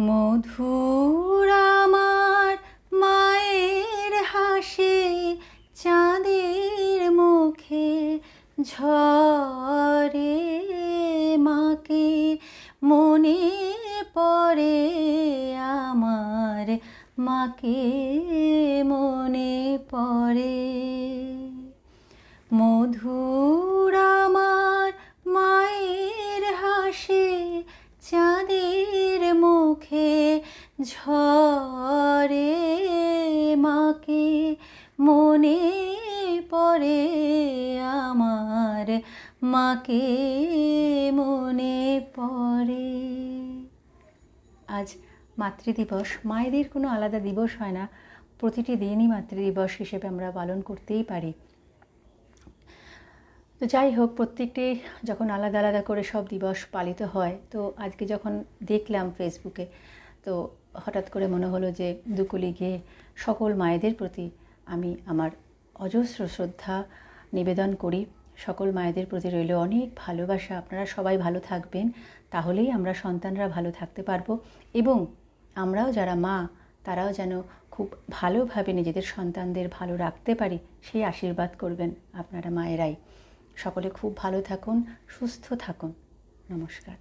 মধুর আমার মায়ের হাসি, চাঁদের মুখে ঝরে, মাকে মনে পড়ে আমার, মাকে মনে পড়ে। মধুর আমার মায়ের হাসি, চাঁদের মুখে ঝরে, মাকে মনে পড়ে আমার, মাকে মনে পড়ে। আজ মাতৃদিবস। মায়েদের কোনো আলাদা দিবস হয় না, প্রতিটি দিনই মাতৃদিবস হিসেবে আমরা পালন করতেই পারি। তো যাই হোক, প্রত্যেকটি যখন আলাদা আলাদা করে সব দিবস পালিত হয়, তো আজকে যখন দেখলাম ফেসবুকে, তো হঠাৎ করে মনে হলো যে দুকুলি গিয়ে সকল মায়েদের প্রতি আমি আমার অজস্র শ্রদ্ধা নিবেদন করি। সকল মায়েদের প্রতি রইল অনেক ভালোবাসা। আপনারা সবাই ভালো থাকবেন, তাহলেই আমরা সন্তানরা ভালো থাকতে পারবো, এবং আমরাও যারা মা তারাও যেন খুব ভালোভাবে নিজেদের সন্তানদের ভালো রাখতে পারি, সেই আশীর্বাদ করবেন আপনারা মায়েরাই। সকলে খুব ভালো থাকুন, সুস্থ থাকুন। নমস্কার।